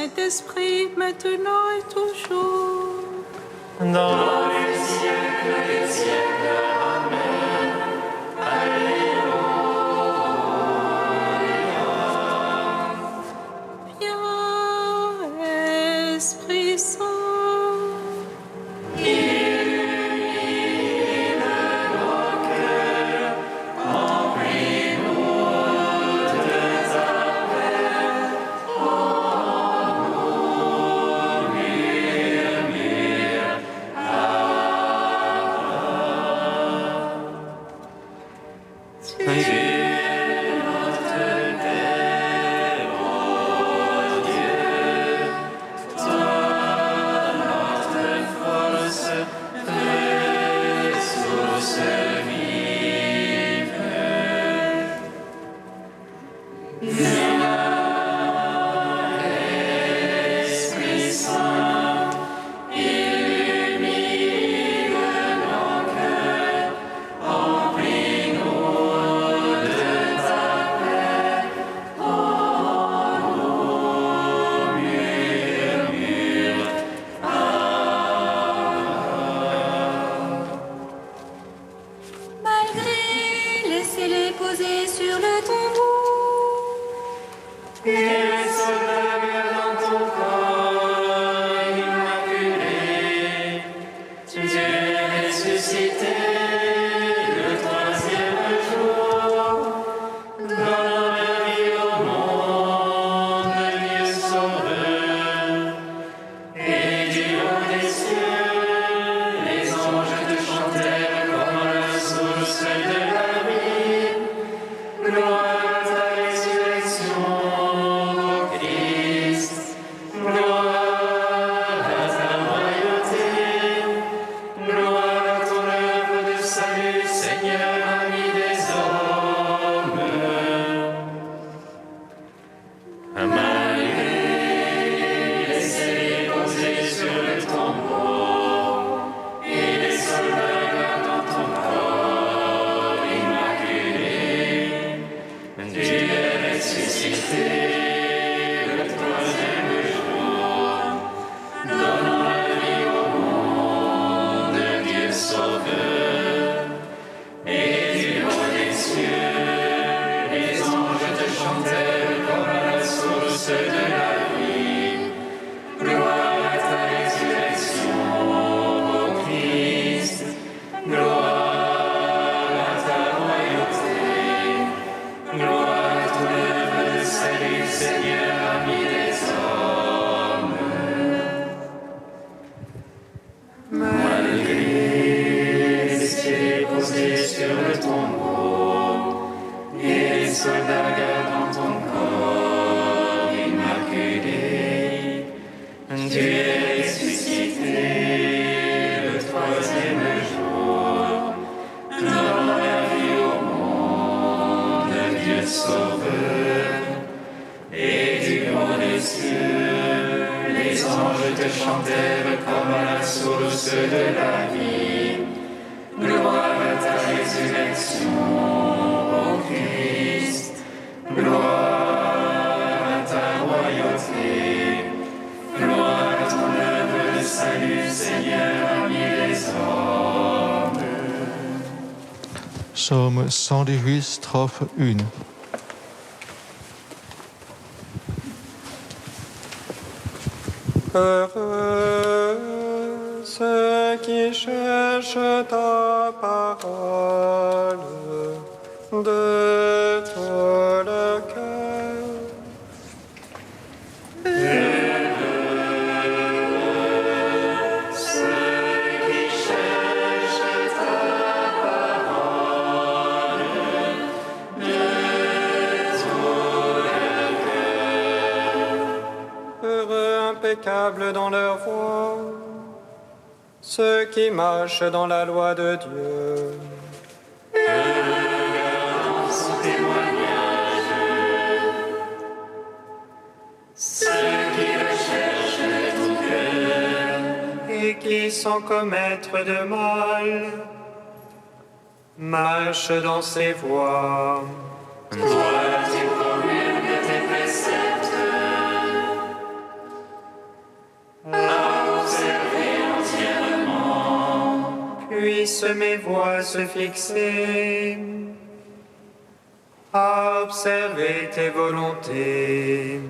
Saint-Esprit, maintenant et toujours. Dans les siècles des siècles. Amen. Alléluia. Viens, Esprit Saint. Psaume 118, strophe 1. Heureux ceux qui cherchent ta parole de tout le cœur. Impeccables dans leur voie, ceux qui marchent dans la loi de Dieu. Son témoignage, ceux qui recherchent de tout cœur Et qui, sans commettre de mal, marchent dans ses voies. Toi, tu promulgues tes préceptes. laisse mes voies se fixer à observer tes volontés.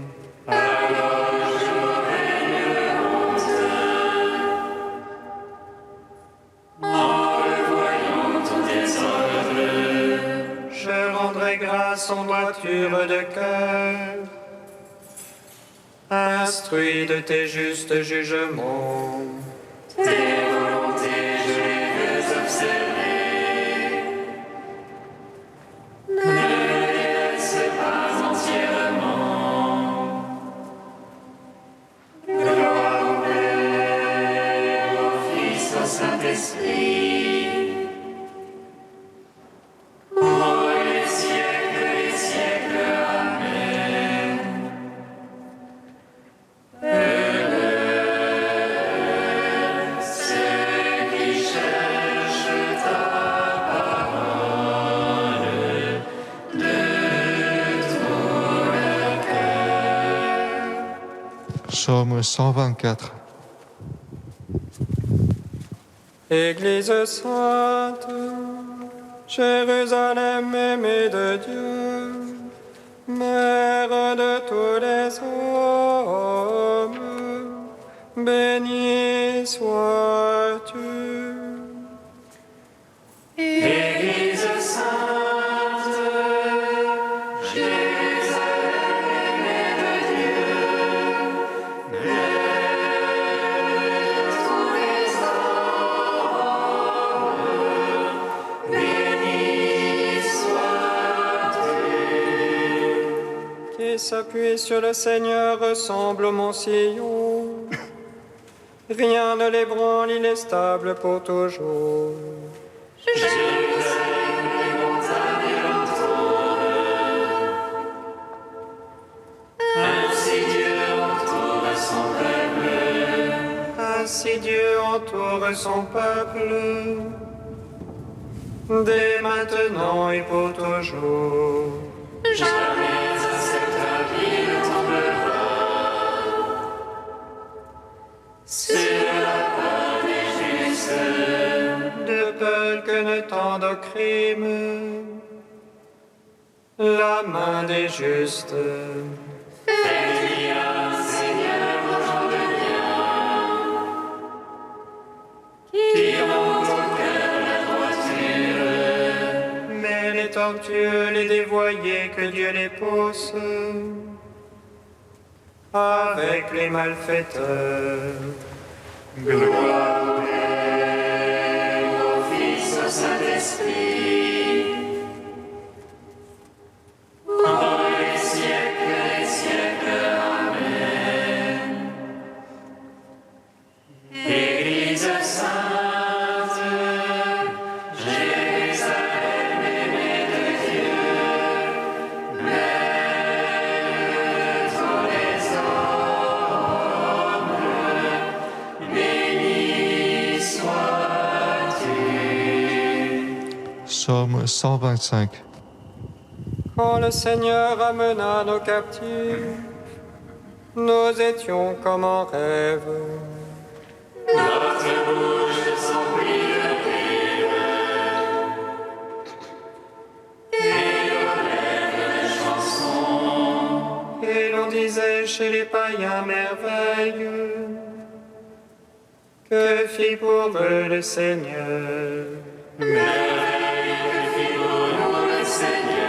Je rendrai grâce en droiture de cœur, instruit de tes justes jugements. Tes volontés, je les veux observer. Ne les laisse pas entièrement. Gloire au Père, au Fils, au Saint-Esprit. Pour les siècles des siècles. Amen. Ceux qui cherchent ta parole de tout leur cœur. Psaume 124. Église sainte, Jérusalem aimée de Dieu, mère de tous les hommes, béni sois-tu. Église sainte, Jérusalem aimée de Dieu, mère de tous les hommes, béni sois-tu. Qui s'appuie sur le Seigneur ressemble au mont Sion. Rien ne l'ébranle, il est stable pour toujours. Jérusalem, les montagnes l'entourent. Ainsi Dieu entoure son peuple. Ainsi Dieu entoure son peuple, dès maintenant et pour toujours. Jamais acceptable ne tombera. Sur la part des justes, De peur que ne tende au crime, la main des justes. faites bien, Seigneur, aux gens de bien, qui ont au cœur la droiture. Mais les tortueux, les dévoyés, que Dieu les pousse, avec les malfaiteurs. Gloire au Père, au Fils, au Saint-Esprit. Pour les siècles des siècles. Amen. Église sainte, Jérusalem aimée de Dieu, mère de tous les hommes, béni sois-tu. Psaume 125. Quand le Seigneur amena nos captifs, nous étions comme en rêve. Notre bouche s'emplit de prières et nos lèvres de chansons. Et l'on disait chez les païens merveilles, que fit pour eux le Seigneur. Merveille que fit pour nous le Seigneur.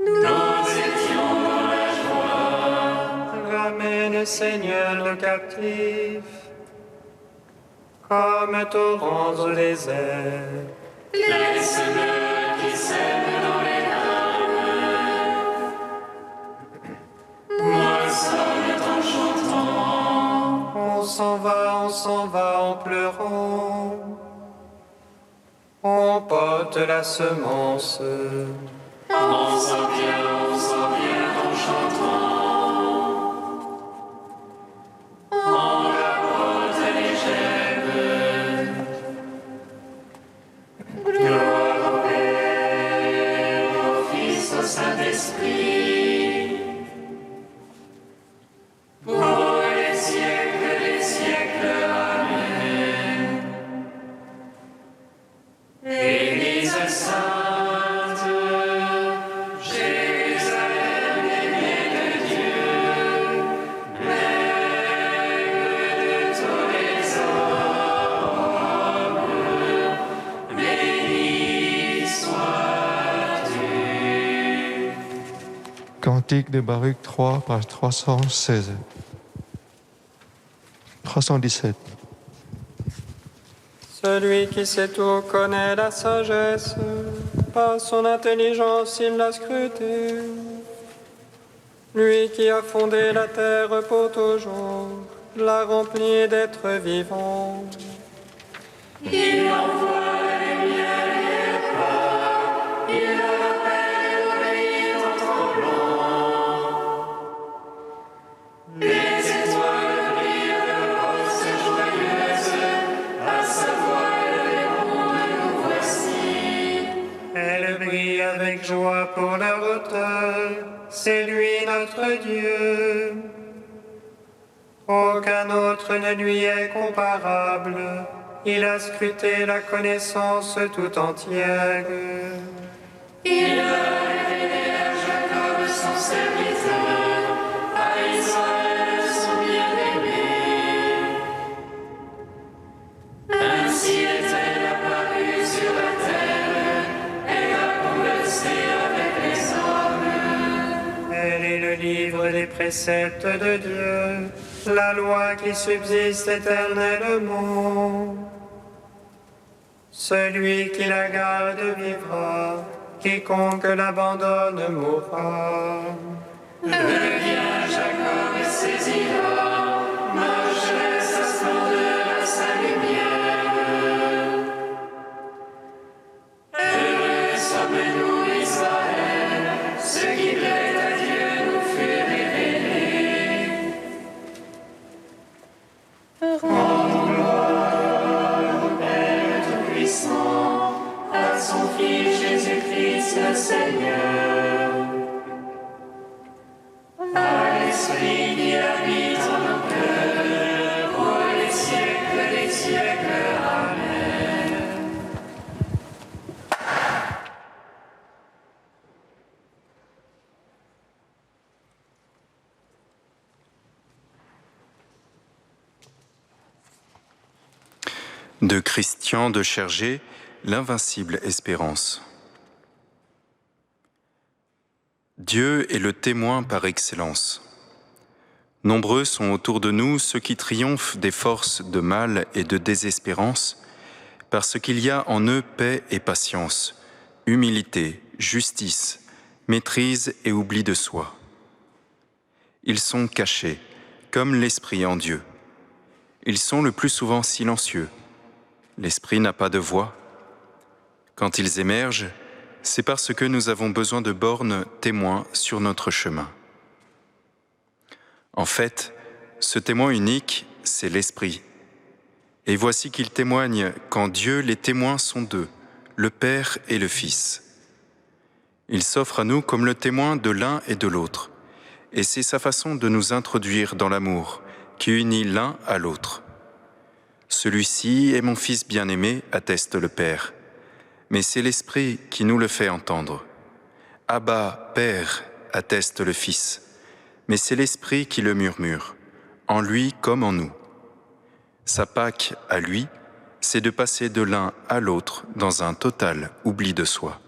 Nous étions dans la joie. Ramène, Seigneur, nos captifs, comme torrents au désert. Laisse-le qui sème dans les larmes. Moissonne en chantant. On s'en va en pleurant. On porte la semence. On s'en vient en chantant. On rapporte les germes. Gloire au Père, au Fils, au Saint-Esprit. Pour les siècles des siècles. Amen. Cantique de Baruch 3, page 316. 317. Celui qui sait tout connaît la sagesse, par son intelligence il l'a scrutée. Lui qui a fondé la terre pour toujours, l'a remplie d'êtres vivants. Il envoie la lumière et le pas, il leur appelle l'obéir en tremblant. Les étoiles brillent de roses joyeuses, à sa voix elles répondent, nous voici. Elle brille avec joie pour leur auteur, c'est lui notre Dieu. Aucun autre ne lui est comparable. Il a scruté la connaissance tout entière. Il a révélé à Jacob son serviteur, à Israël son bien-aimé. Ainsi est-elle apparue sur la terre, elle a conversé avec les hommes. Elle est le livre des préceptes de Dieu, la loi qui subsiste éternellement. Celui qui la garde vivra, quiconque l'abandonne mourra. Reviens Jacob et saisira, marche vers sa splendeur, à sa lumière. Heureux sommes-nous Israël, ce qui plaît à Dieu nous fut révélé. Rendons gloire au Père Tout-Puissant, à son Fils Jésus-Christ le Seigneur. À l'Esprit qui habite en nos cœurs, pour les siècles des siècles. Amen. De Christian de Chergé, L'invincible espérance. Dieu est le témoin par excellence. Nombreux sont autour de nous ceux qui triomphent des forces de mal et de désespérance, parce qu'il y a en eux paix et patience, humilité, justice, maîtrise et oubli de soi. Ils sont cachés, comme l'Esprit en Dieu. Ils sont le plus souvent silencieux. L'Esprit n'a pas de voix. Quand ils émergent, c'est parce que nous avons besoin de bornes témoins sur notre chemin. En fait, ce témoin unique, c'est l'Esprit. Et voici qu'il témoigne qu'en Dieu, les témoins sont deux, le Père et le Fils. Il s'offre à nous comme le témoin de l'un et de l'autre, et c'est sa façon de nous introduire dans l'amour qui unit l'un à l'autre. Celui-ci est mon Fils bien-aimé, atteste le Père. Mais c'est l'Esprit qui nous le fait entendre. Abba, Père, atteste le Fils. Mais c'est l'Esprit qui le murmure, en lui comme en nous. Sa Pâque, à lui, c'est de passer de l'un à l'autre dans un total oubli de soi.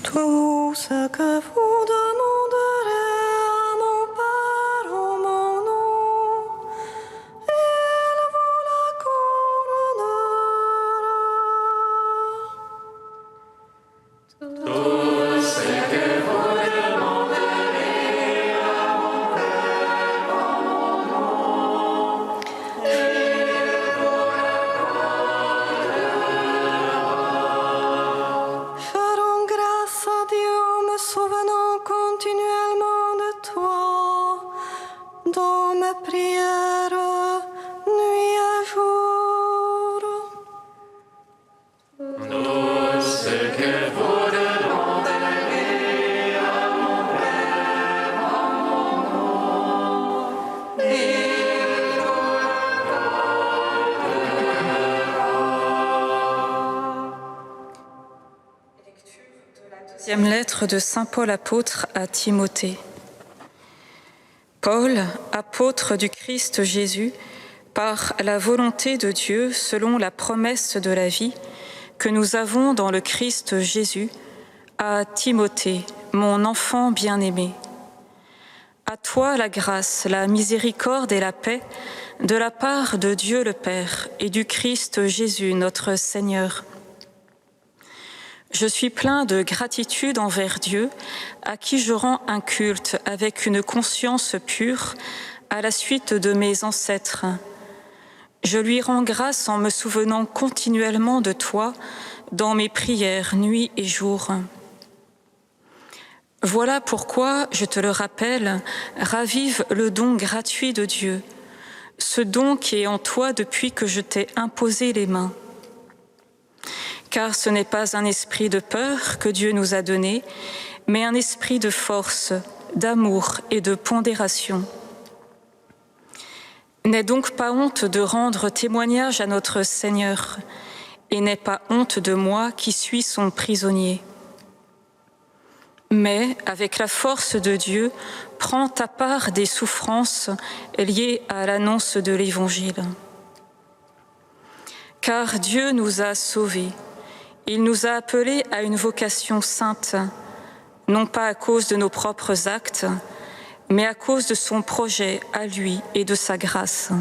Tout ce que vous demanderez à mon Père en mon nom, il vous l'accordera. Tout ce que vous demanderez à mon Père en mon nom, il vous l'accordera. Je rends grâce à Dieu en me souvenant continuellement de toi, dans mes prières, nuit et jour. Tout ce que vous demanderez à mon Père en mon nom, il vous Deuxième lettre de Saint Paul apôtre à Timothée. Paul, apôtre du Christ Jésus, par la volonté de Dieu selon la promesse de la vie que nous avons dans le Christ Jésus, à Timothée, mon enfant bien-aimé. À toi la grâce, la miséricorde et la paix de la part de Dieu le Père et du Christ Jésus notre Seigneur. Je suis plein de gratitude envers Dieu, à qui je rends un culte avec une conscience pure à la suite de mes ancêtres. Je lui rends grâce en me souvenant continuellement de toi dans mes prières nuit et jour. Voilà pourquoi, je te le rappelle, ravive le don gratuit de Dieu, ce don qui est en toi depuis que je t'ai imposé les mains. Car ce n'est pas un esprit de peur que Dieu nous a donné, mais un esprit de force, d'amour et de pondération. N'aie donc pas honte de rendre témoignage à notre Seigneur, et n'aie pas honte de moi qui suis son prisonnier. Mais, avec la force de Dieu, prends ta part des souffrances liées à l'annonce de l'Évangile. Car Dieu nous a sauvés. Il nous a appelés à une vocation sainte, non pas à cause de nos propres actes, mais à cause de son projet à lui et de sa grâce.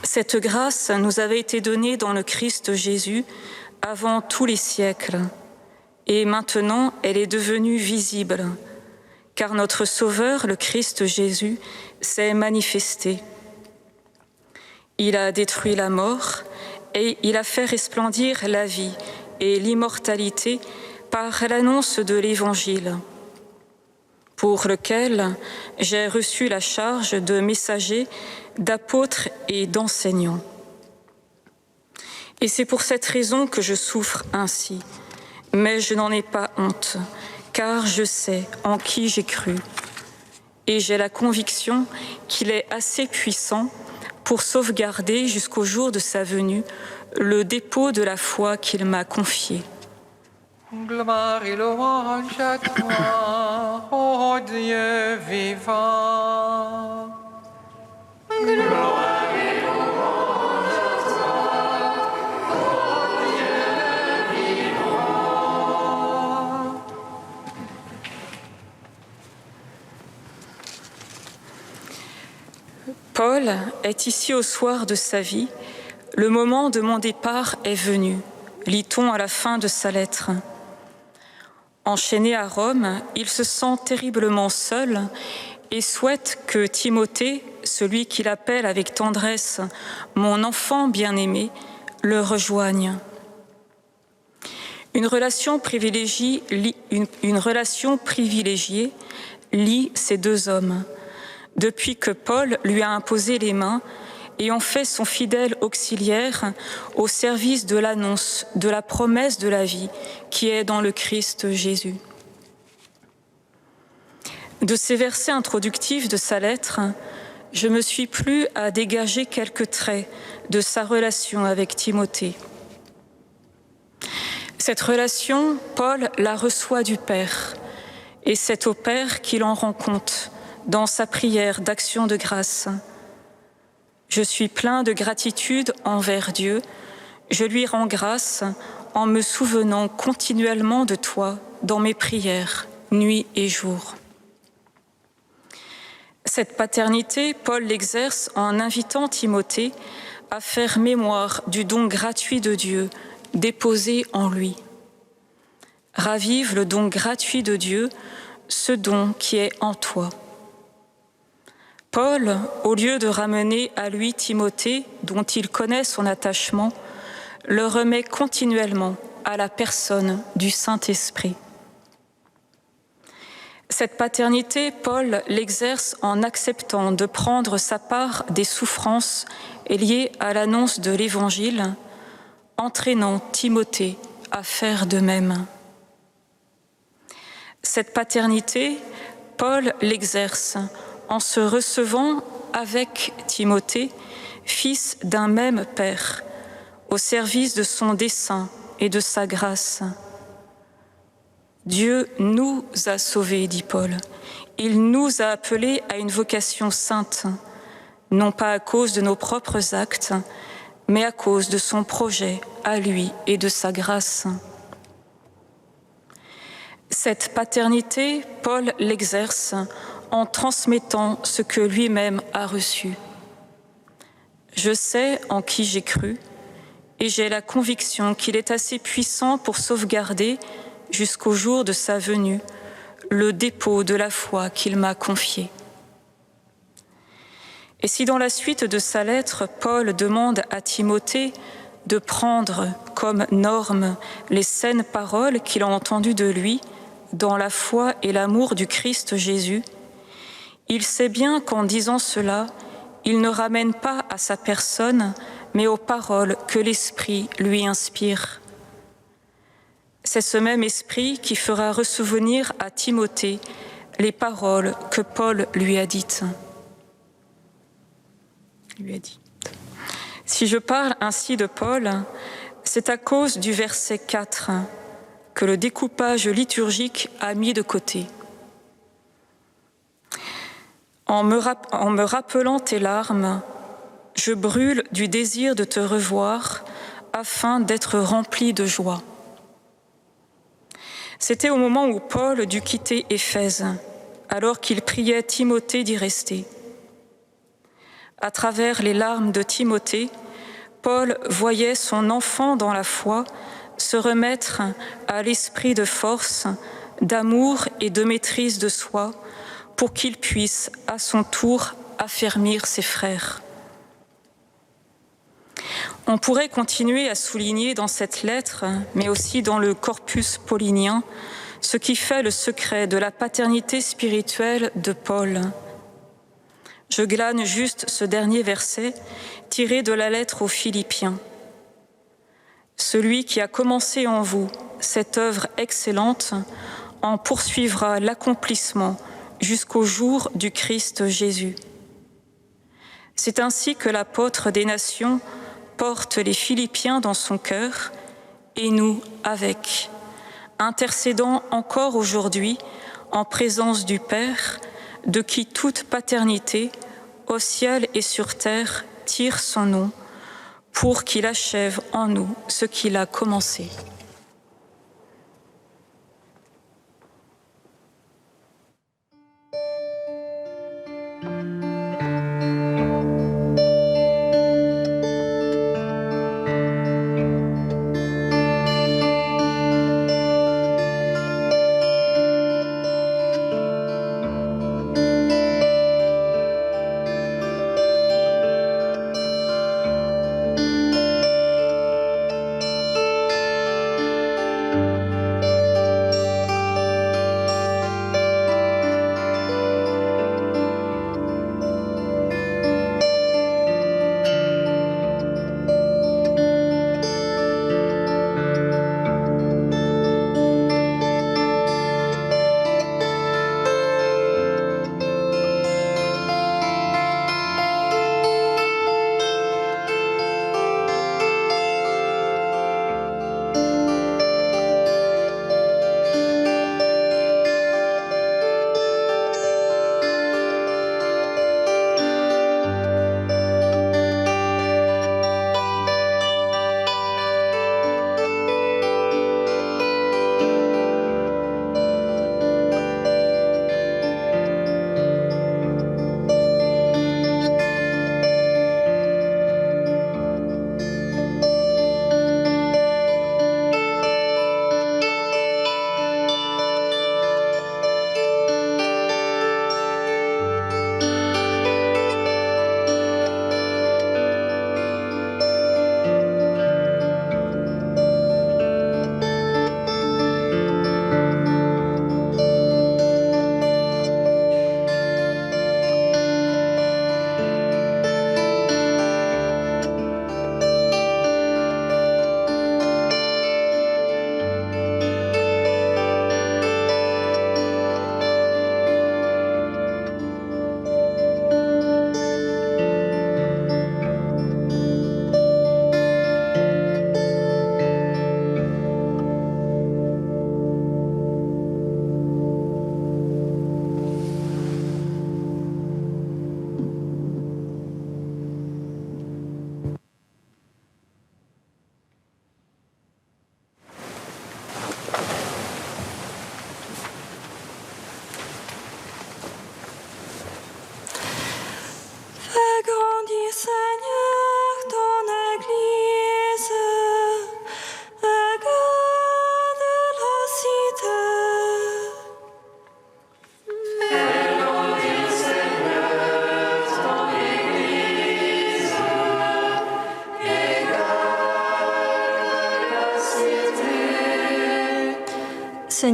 Cette grâce nous avait été donnée dans le Christ Jésus avant tous les siècles, et maintenant elle est devenue visible, car notre Sauveur, le Christ Jésus, s'est manifesté. Il a détruit la mort et il a fait resplendir la vie et l'immortalité par l'annonce de l'Évangile, pour lequel j'ai reçu la charge de messager, d'apôtre et d'enseignant. Et c'est pour cette raison que je souffre ainsi, mais je n'en ai pas honte, car je sais en qui j'ai cru, et j'ai la conviction qu'il est assez puissant pour sauvegarder jusqu'au jour de sa venue le dépôt de la foi qu'il m'a confié. Gloire et louange à toi, ô Dieu vivant. Gloire et louange à toi, ô Dieu vivant. Paul est ici au soir de sa vie. Le moment de mon départ est venu, lit-on à la fin de sa lettre. Enchaîné à Rome, il se sent terriblement seul et souhaite que Timothée, celui qu'il appelle avec tendresse « mon enfant bien-aimé », le rejoigne. Une relation privilégiée lie ces deux hommes, depuis que Paul lui a imposé les mains et en fait son fidèle auxiliaire au service de l'annonce, de la promesse de la vie qui est dans le Christ Jésus. De ces versets introductifs de sa lettre, je me suis plu à dégager quelques traits de sa relation avec Timothée. Cette relation, Paul la reçoit du Père, et c'est au Père qu'il en rend compte dans sa prière d'action de grâce. Je suis plein de gratitude envers Dieu, je lui rends grâce en me souvenant continuellement de toi dans mes prières, nuit et jour. Cette paternité, Paul l'exerce en invitant Timothée à faire mémoire du don gratuit de Dieu déposé en lui. Ravive le don gratuit de Dieu, ce don qui est en toi. Paul, au lieu de ramener à lui Timothée, dont il connaît son attachement, le remet continuellement à la personne du Saint-Esprit. Cette paternité, Paul l'exerce en acceptant de prendre sa part des souffrances liées à l'annonce de l'Évangile, entraînant Timothée à faire de même. Cette paternité, Paul l'exerce en se recevant avec Timothée, fils d'un même Père, au service de son dessein et de sa grâce. Dieu nous a sauvés, dit Paul. Il nous a appelés à une vocation sainte, non pas à cause de nos propres actes, mais à cause de son projet à lui et de sa grâce. Cette paternité, Paul l'exerce en transmettant ce que lui-même a reçu. Je sais en qui j'ai cru, et j'ai la conviction qu'il est assez puissant pour sauvegarder, jusqu'au jour de sa venue, le dépôt de la foi qu'il m'a confié. Et si dans la suite de sa lettre, Paul demande à Timothée de prendre comme norme les saines paroles qu'il a entendues de lui dans la foi et l'amour du Christ Jésus, il sait bien qu'en disant cela, il ne ramène pas à sa personne, mais aux paroles que l'Esprit lui inspire. C'est ce même Esprit qui fera ressouvenir à Timothée les paroles que Paul lui a dites. Si je parle ainsi de Paul, c'est à cause du verset 4 que le découpage liturgique a mis de côté. En me rappelant tes larmes, je brûle du désir de te revoir afin d'être rempli de joie. C'était au moment où Paul dut quitter Éphèse, alors qu'il priait Timothée d'y rester. À travers les larmes de Timothée, Paul voyait son enfant dans la foi se remettre à l'esprit de force, d'amour et de maîtrise de soi, pour qu'il puisse, à son tour, affermir ses frères. On pourrait continuer à souligner dans cette lettre, mais aussi dans le corpus paulinien, ce qui fait le secret de la paternité spirituelle de Paul. Je glane juste ce dernier verset tiré de la lettre aux Philippiens. Celui qui a commencé en vous cette œuvre excellente en poursuivra l'accomplissement jusqu'au jour du Christ Jésus. C'est ainsi que l'apôtre des nations porte les Philippiens dans son cœur et nous avec, intercédant encore aujourd'hui en présence du Père, de qui toute paternité, au ciel et sur terre, tire son nom, pour qu'il achève en nous ce qu'il a commencé.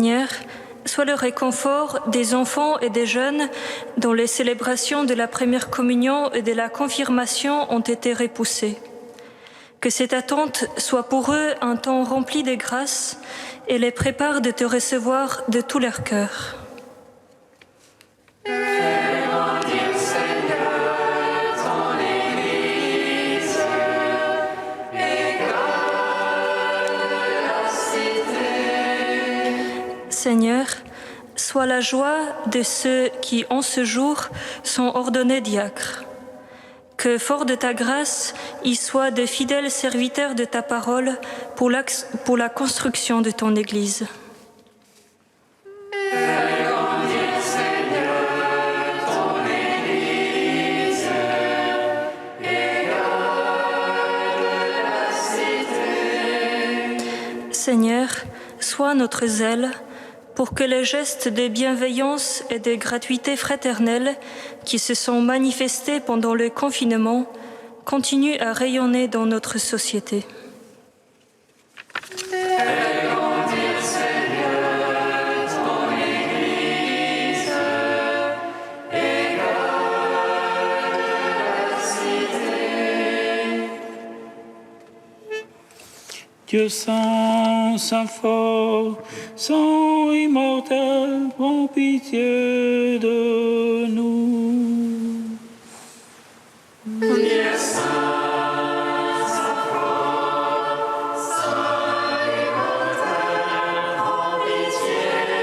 Seigneur, sois le réconfort des enfants et des jeunes dont les célébrations de la première communion et de la confirmation ont été repoussées. Que cette attente soit pour eux un temps rempli de grâce et les prépare de te recevoir de tout leur cœur. Seigneur, sois la joie de ceux qui, en ce jour, sont ordonnés diacres. Que, fort de ta grâce, ils soient de fidèles serviteurs de ta parole pour la construction de ton Église. Seigneur, sois notre zèle pour que les gestes de bienveillance et de gratuité fraternelle qui se sont manifestés pendant le confinement continuent à rayonner dans notre société. Dieu saint, saint fort, saint immortel, prends pitié de nous. Dieu saint, saint fort, saint immortel, prends pitié de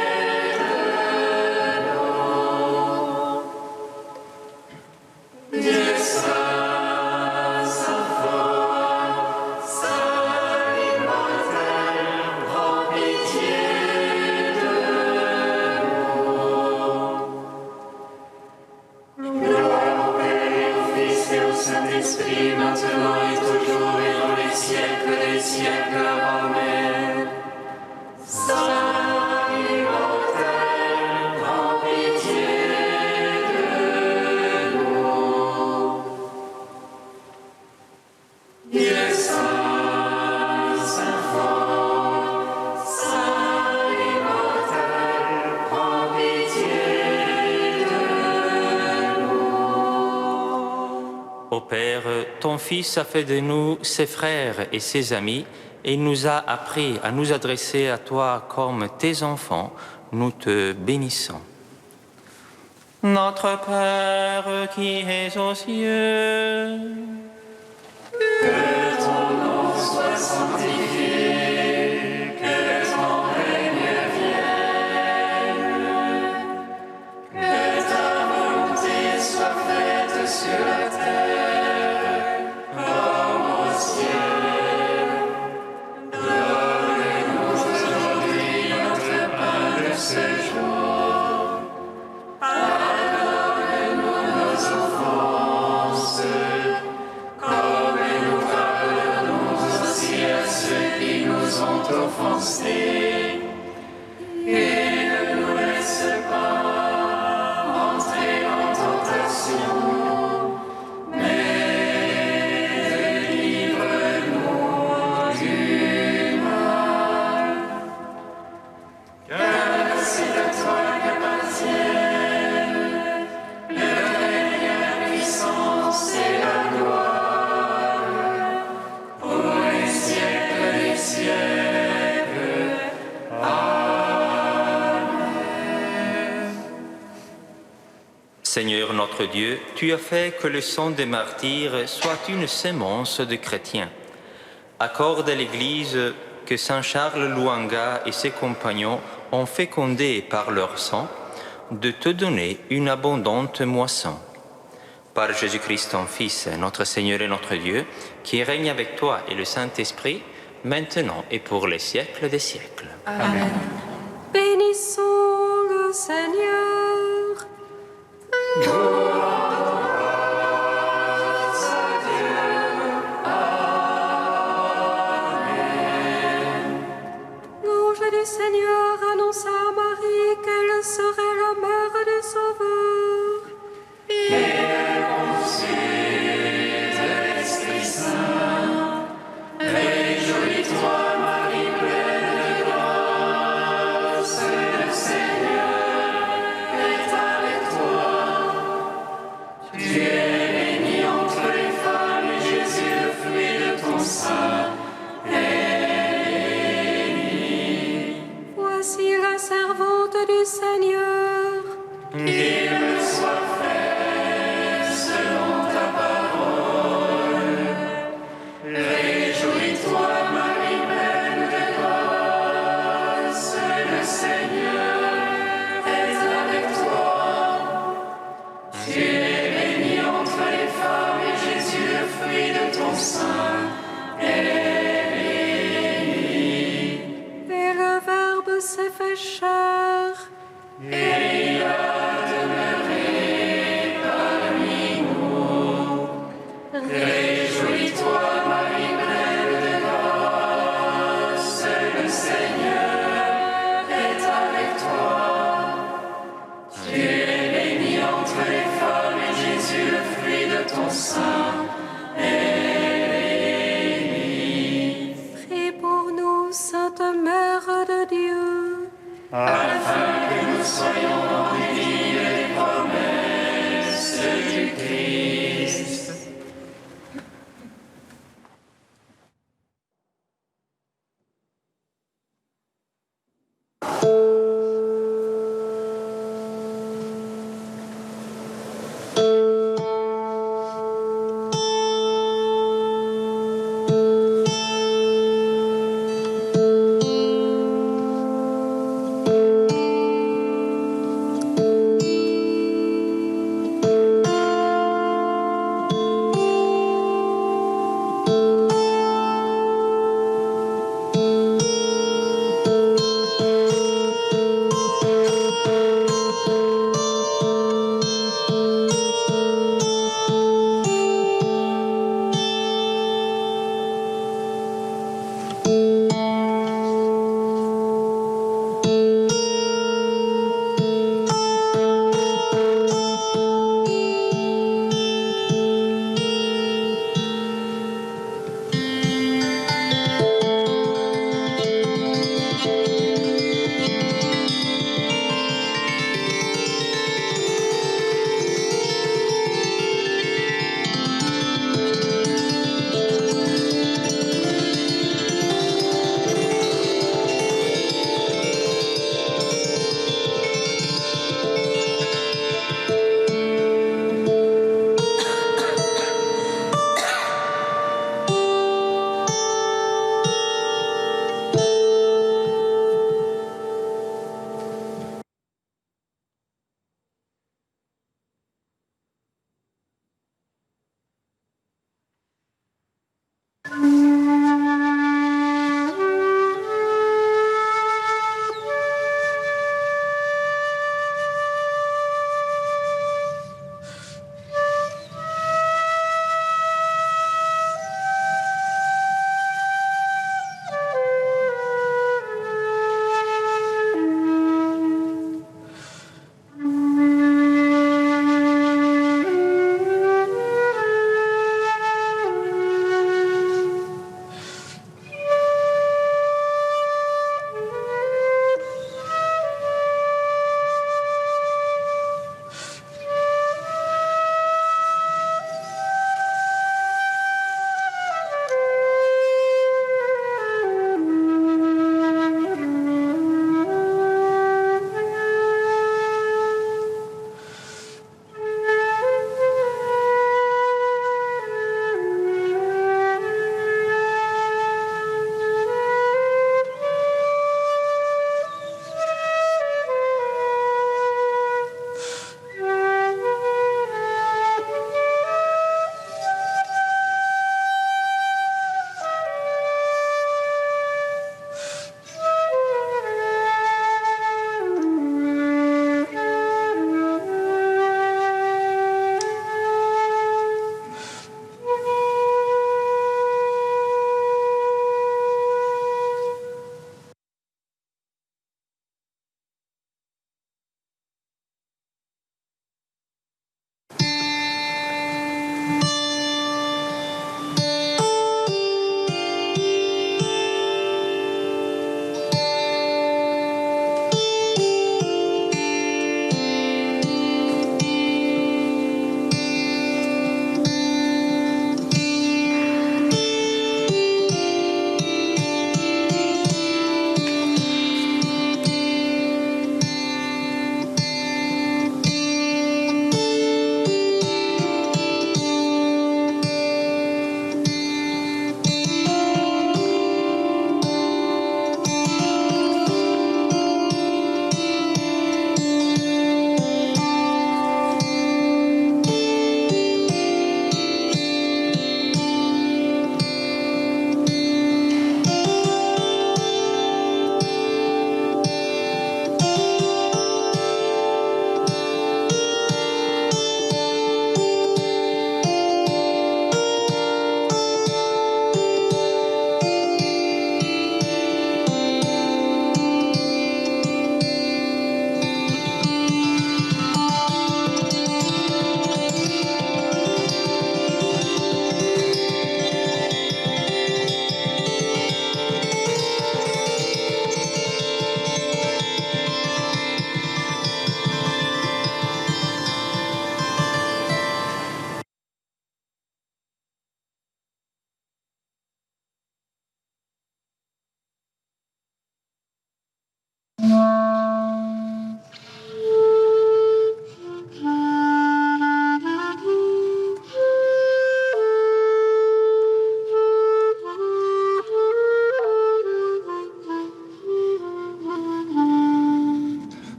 nous. Dieu saint, Saint-Esprit, maintenant et toujours et dans les siècles des siècles. Amen. Saint immortel, prends pitié de nous. Dieu saint, saint fort, saint immortel, prends pitié de nous. Ô Père, ton Fils a fait de nous ses frères et ses amis, et il nous a appris à nous adresser à toi comme tes enfants. Nous te bénissons. Notre Père qui es aux cieux, que ton nom soit sanctifié, que ton règne vienne, que ta volonté soit faite sur la terre comme au ciel. Donne-nous aujourd'hui notre pain de ce jour. Pardonne-nous nos offenses, comme nous pardonnons aussi à ceux qui nous ont offensés. Et ne nous laisse pas entrer en tentation, mais délivre-nous du mal. Car c'est à toi qu'appartiennent le règne, la puissance et la gloire pour les siècles des siècles. Amen. Seigneur notre Dieu, tu as fait que le sang des martyrs soit une sémence de chrétiens. Accorde à l'Église que Saint Charles Lwanga et ses compagnons ont fécondé par leur sang, de te donner une abondante moisson. Par Jésus-Christ, ton Fils, notre Seigneur et notre Dieu, qui règne avec toi et le Saint-Esprit, maintenant et pour les siècles des siècles. Amen. Bénissons le Seigneur. L'ange du Seigneur annonça à Marie qu'elle serait la mère du Sauveur. Et elle conçut de l'Esprit Saint. Réjouis-toi, Marie pleine de grâce. Seigneur. Guéris